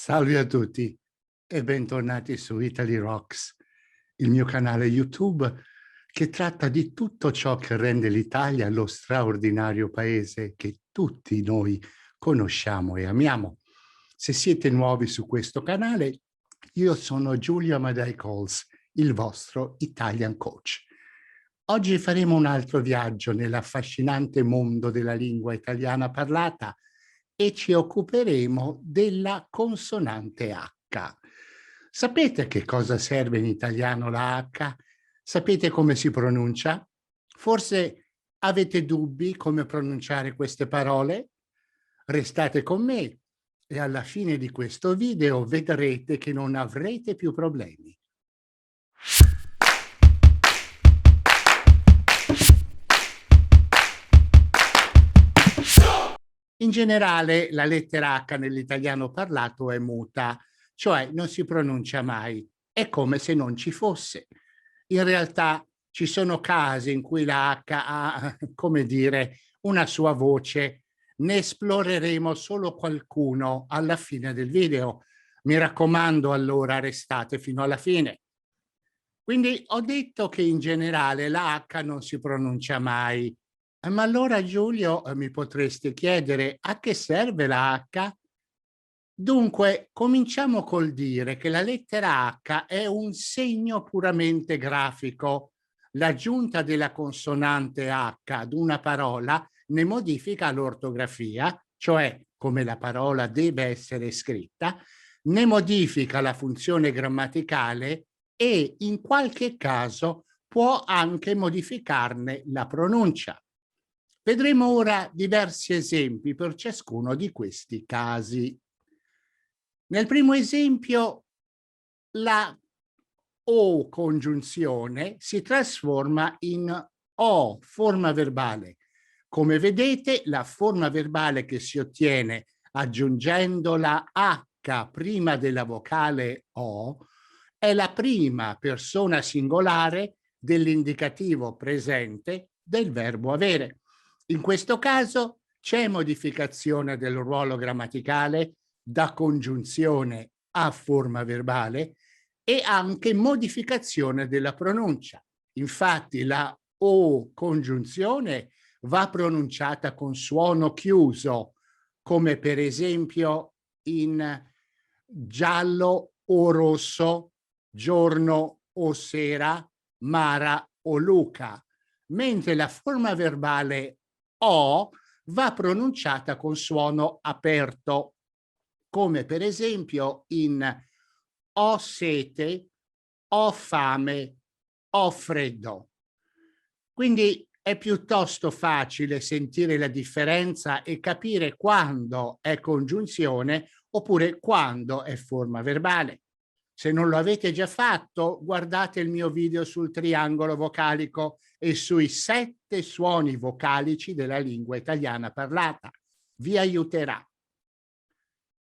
Salve a tutti e bentornati su Italy Rocks, il mio canale YouTube che tratta di tutto ciò che rende l'Italia lo straordinario paese che tutti noi conosciamo e amiamo. Se siete nuovi su questo canale, io sono Giulio Amadei Coles, il vostro Italian Coach. Oggi faremo un altro viaggio nell'affascinante mondo della lingua italiana parlata e ci occuperemo della consonante H. Sapete che cosa serve in italiano la H? Sapete come si pronuncia? Forse avete dubbi come pronunciare queste parole? Restate con me e alla fine di questo video vedrete che non avrete più problemi. In generale la lettera H nell'italiano parlato è muta, cioè non si pronuncia mai, è come se non ci fosse. In realtà ci sono casi in cui la H ha, come dire, una sua voce. Ne esploreremo solo qualcuno alla fine del video. Mi raccomando, allora restate fino alla fine. Quindi ho detto che in generale la H non si pronuncia mai. Ma allora Giulio, mi potresti chiedere a che serve la H? Dunque, cominciamo col dire che la lettera H è un segno puramente grafico. L'aggiunta della consonante H ad una parola ne modifica l'ortografia, cioè come la parola deve essere scritta, ne modifica la funzione grammaticale e in qualche caso può anche modificarne la pronuncia. Vedremo ora diversi esempi per ciascuno di questi casi. Nel primo esempio, la O congiunzione si trasforma in O, forma verbale. Come vedete, la forma verbale che si ottiene aggiungendo la H prima della vocale O è la prima persona singolare dell'indicativo presente del verbo avere. In questo caso c'è modificazione del ruolo grammaticale da congiunzione a forma verbale e anche modificazione della pronuncia. Infatti la O congiunzione va pronunciata con suono chiuso, come per esempio in giallo o rosso, giorno o sera, Mara o Luca, mentre la forma verbale O va pronunciata con suono aperto, come per esempio in ho sete, ho fame, ho freddo. Quindi è piuttosto facile sentire la differenza e capire quando è congiunzione oppure quando è forma verbale. Se non lo avete già fatto, guardate il mio video sul triangolo vocalico e sui 7 suoni vocalici della lingua italiana parlata. Vi aiuterà.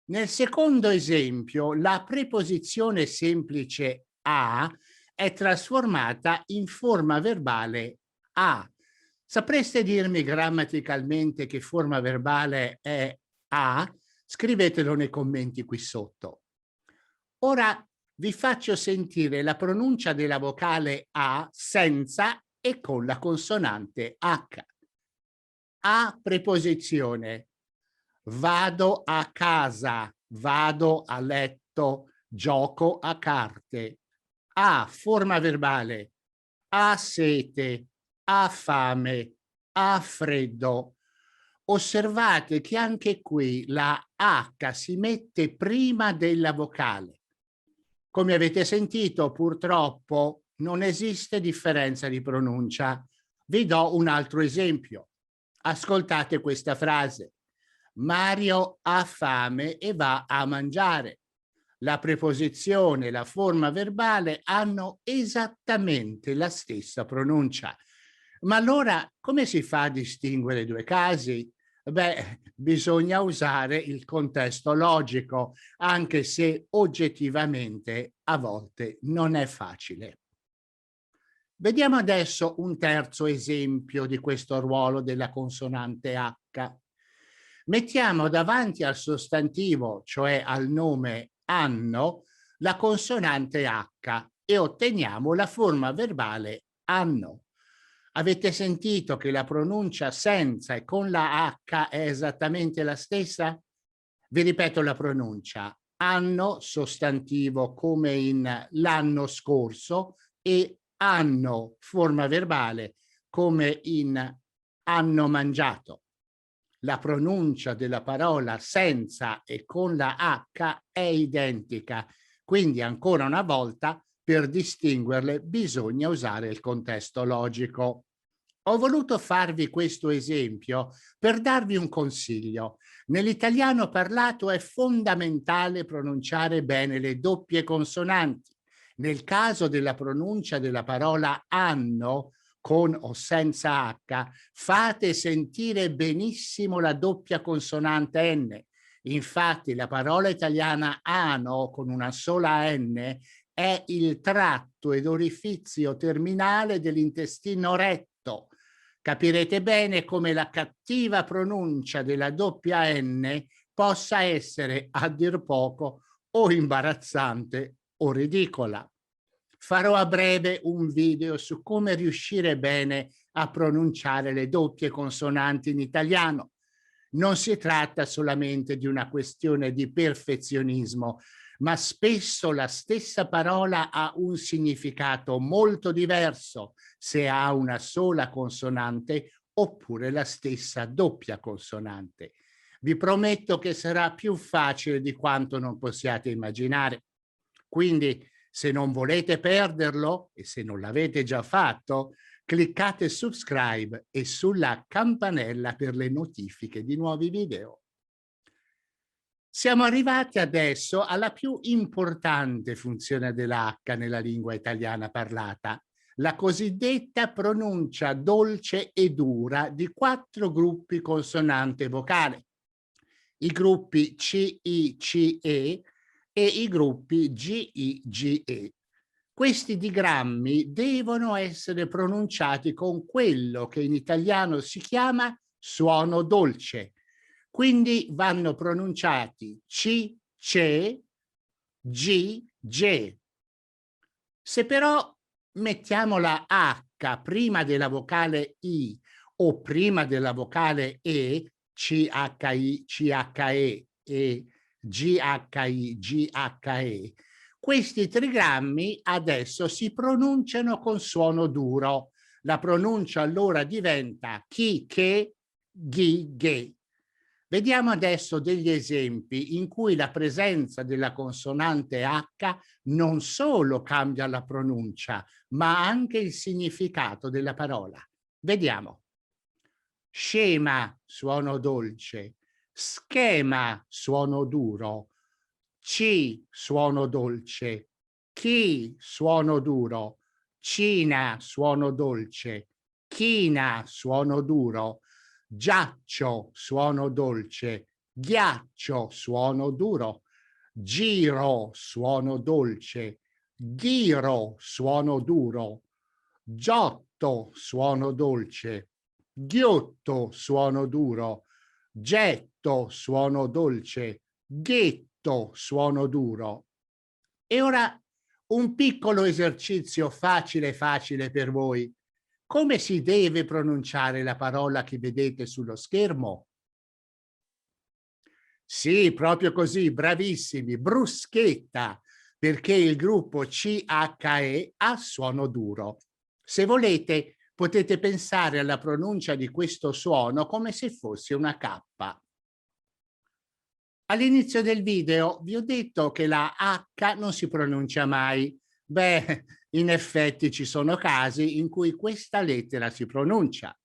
Nel secondo esempio, la preposizione semplice a è trasformata in forma verbale a. Sapreste dirmi grammaticalmente che forma verbale è a? Scrivetelo nei commenti qui sotto. Ora vi faccio sentire la pronuncia della vocale A senza e con la consonante H. A preposizione. Vado a casa, vado a letto, gioco a carte. A forma verbale. Ha sete, ha fame, ha freddo. Osservate che anche qui la H si mette prima della vocale. Come avete sentito, purtroppo non esiste differenza di pronuncia. Vi do un altro esempio. Ascoltate questa frase. Mario ha fame e va a mangiare. La preposizione e la forma verbale hanno esattamente la stessa pronuncia. Ma allora come si fa a distinguere i due casi? Beh, bisogna usare il contesto logico, anche se oggettivamente a volte non è facile. Vediamo adesso un terzo esempio di questo ruolo della consonante H. Mettiamo davanti al sostantivo, cioè al nome anno, la consonante H e otteniamo la forma verbale anno. Avete sentito che la pronuncia senza e con la H è esattamente la stessa? Vi ripeto la pronuncia. Anno, sostantivo come in l'anno scorso, e anno, forma verbale, come in hanno mangiato. La pronuncia della parola senza e con la H è identica, quindi ancora una volta per distinguerle bisogna usare il contesto logico. Ho voluto farvi questo esempio per darvi un consiglio. Nell'italiano parlato è fondamentale pronunciare bene le doppie consonanti. Nel caso della pronuncia della parola anno, con o senza H, fate sentire benissimo la doppia consonante N. Infatti la parola italiana ano con una sola N è il tratto ed orifizio terminale dell'intestino retto. Capirete bene come la cattiva pronuncia della doppia N possa essere a dir poco o imbarazzante o ridicola. Farò a breve un video su come riuscire bene a pronunciare le doppie consonanti in italiano. Non si tratta solamente di una questione di perfezionismo, ma spesso la stessa parola ha un significato molto diverso se ha una sola consonante oppure la stessa doppia consonante. Vi prometto che sarà più facile di quanto non possiate immaginare. Quindi, se non volete perderlo, e se non l'avete già fatto, cliccate subscribe e sulla campanella per le notifiche di nuovi video. Siamo arrivati adesso alla più importante funzione della H nella lingua italiana parlata, la cosiddetta pronuncia dolce e dura di 4 gruppi consonante vocale, i gruppi C, I, C, E e i gruppi G, I, G, E. Questi digrammi devono essere pronunciati con quello che in italiano si chiama suono dolce. Quindi vanno pronunciati C, CE, G, GE. Se però mettiamo la H prima della vocale I o prima della vocale E, CHI, CHE e GHI, GHE, questi trigrammi adesso si pronunciano con suono duro. La pronuncia allora diventa chi, che, ghi, ghe. Vediamo adesso degli esempi in cui la presenza della consonante H non solo cambia la pronuncia, ma anche il significato della parola. Vediamo. Scema, suono dolce. Schema, suono duro. C, suono dolce. Chi, suono duro. Cina, suono dolce. China, suono duro. Giaccio, suono dolce. Ghiaccio, suono duro. Giro, suono dolce. Ghiro, suono duro. Giotto, suono dolce. Ghiotto, suono duro. Getto, suono dolce. Ghetto, suono duro. E ora un piccolo esercizio facile facile per voi. Come si deve pronunciare la parola che vedete sullo schermo? Sì, proprio così, bravissimi, bruschetta, perché il gruppo CHE ha suono duro. Se volete, potete pensare alla pronuncia di questo suono come se fosse una K. All'inizio del video vi ho detto che la H non si pronuncia mai. Beh, in effetti ci sono casi in cui questa lettera si pronuncia.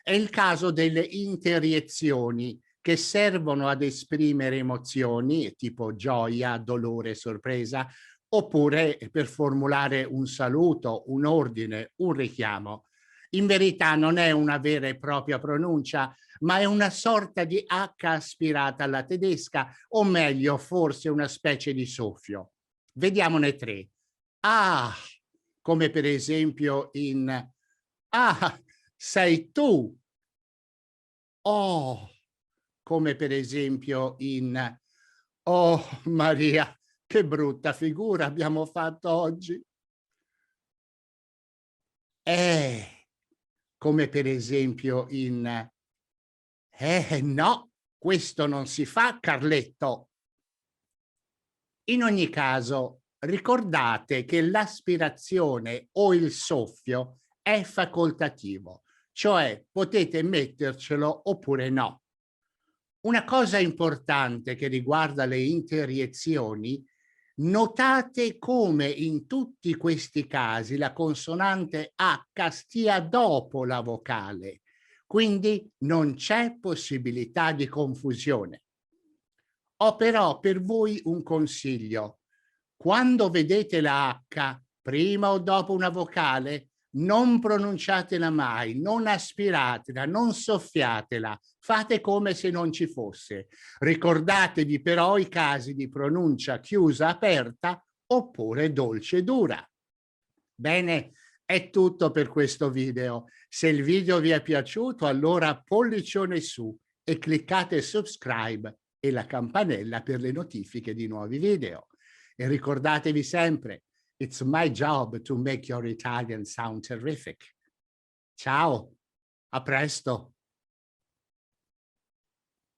È il caso delle interiezioni che servono ad esprimere emozioni tipo gioia, dolore, sorpresa, oppure per formulare un saluto, un ordine, un richiamo. In verità non è una vera e propria pronuncia, ma è una sorta di H aspirata alla tedesca, o meglio, forse una specie di soffio. Vediamone 3. Ah, come per esempio in ah, sei tu. Oh, come per esempio in "Oh Maria, che brutta figura abbiamo fatto oggi". Come per esempio in no, questo non si fa Carletto". In ogni caso, ricordate che l'aspirazione o il soffio è facoltativo, cioè potete mettercelo oppure no. Una cosa importante che riguarda le interiezioni: notate come in tutti questi casi la consonante H stia dopo la vocale, quindi non c'è possibilità di confusione. Ho però per voi un consiglio: quando vedete la H prima o dopo una vocale, non pronunciatela mai, non aspiratela, non soffiatela, fate come se non ci fosse. Ricordatevi però i casi di pronuncia chiusa aperta oppure dolce dura. Bene, è tutto per questo video. Se il video vi è piaciuto, allora pollicione su e cliccate subscribe e la campanella per le notifiche di nuovi video. E ricordatevi sempre, it's my job to make your Italian sound terrific. Ciao, a presto.